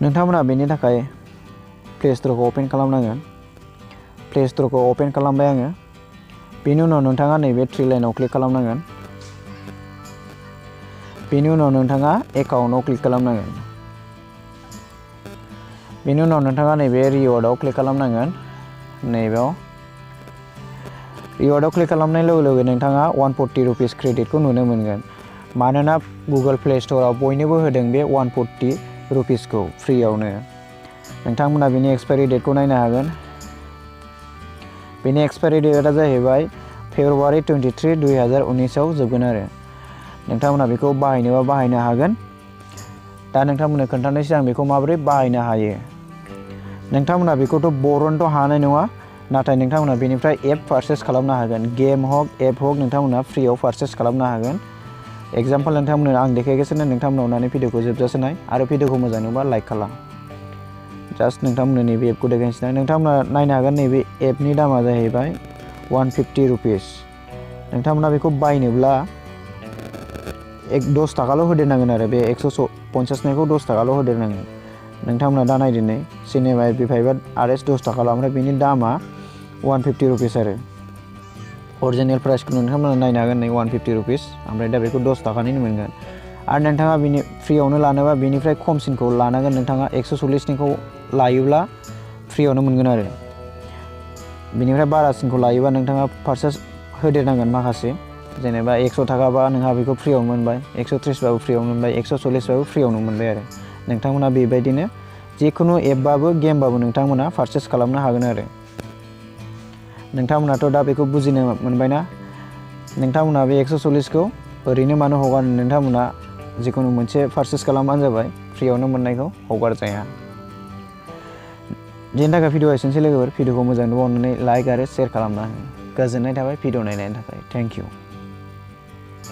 नोंथांमोना बेनि थाखाय प्ले स्टोरखौ ओपन खालामनांगोन। प्ले स्टोरखौ ओपन खालामबाय आङो। बेनि उनाव नोंथाङा नैबे थ्रि लाइनाव क्लिक खालामनांगोन। बेनि उनाव नोंथाङा एकाउन्टआव क्लिक खालामनांगोन। बेनि उनाव नोंथाङा नैबे रिवार्डआव क्लिक खालामनांगोन। नैबेयाव रिवार्डआव क्लिक खालामनाय लोगो लोगो नोंथाङा 140 रुपिस क्रेडिटखौ नुनो मोनगोन। मानोना गुगोल प्ले स्टोराव बयनोबो होदों बे 140 रुपिसखौ फ्रियावनो। नोंथांमोना बेनि एक्सपायरि डेटखौ नायनो हागोन। बेनि एक्सपायरि डेटआ जाहैबाय फेब्रुवारि 23, 2019आव जोबगोन आरो। नोंथांमोना बेखौ बाहायनोबा बाहायनो हागोन। दा नोंथांमोननो खोन्थानोसै आं बेखौ माबोरै बाहायनो हायो। नोंथांमोना बेखौथ' बरननोथ' हानाय नङा, नाथाय नोंथांमोना बेनिफ्राय एप पारचेस खालामनो हागोन। गेम हक एप हक नोंथांमोना फ्रियाव पारचेस खालामनो हागोन। एग्जाम्पल नोंथांमोननो आं देखायगासिनो, नोंथांमोना अननानै भिडिअखौ जोबजासे नाय आरो भिडिअखौ मोजां नुबा लाइक खालाम। जास्ट नोंथांमोननो नैबे एपखौ देखायनोसै। नोंथांमोना नायनो हागोन नैबे एपनि दामा जाहैबाय 150 रुपिस। नोंथांमोना बेखौ बायनोब्ला 10 थाखाल' होदेरनांगोन आरो बे 150निखौ 10 थाखाल' होदेरनांगोन। नोंथांमोना दा नायदो नै सिनेमा एपि5 आरएस 10 थाखाल', ओमफ्राय बेनि दामा 150 रुपिस आरो। अरिजिनेल प्राइसखौ नोंथांमोना नायनो हागोन नै 150 रुपिस, ओमफ्राय दा बेखौ 10 थाखानिनो मोनगोन। आरो नोंथाङा बेनि फ्रियावनो लानोबा बेनिफ्राय खमसिनखौ लानांगोन। नोंथाङा 140निखौ लायोब्ला फ्रियावनो मोनगोन आरो। बेनिफ्राय बारासिनखौ लायोबा नोंथाङा पारचेस होदेरनांगोन माखासे। जेनेबा 100 थाखाबा नोंहा बेखौ फ्रियावनो मोनबाय, 130 बाबो फ्रियावनो मोनबाय, 140 बाबो फ्रियावनो मोनबाय आरो। नोंथांमोना बेबायदिनो जिखुनु एपबाबो गेमबाबो नोंथांमोना पारचेस खालामनो हागोन आरो। नोंथांमोनाथ' दा बेखौ बुजिनो मोनबायना? नोंथांमोना बे 140खौ ओरैनो मानो हगारनो, नोंथांमोना जिखुनु मोनसे पारचेस खालामबानो जाबाय, फ्रियावनो मोननायखौ हगारजाया। बेनि थाखाय भिडिअआ एसेनोसै लोगोफोर। भिडिअखौ मोजां नुबा अननानै लाइक आरो शेयार खालामना हो। गोजोननाय थाबाय भिडिअ नायनायनि थाखाय। Thank you.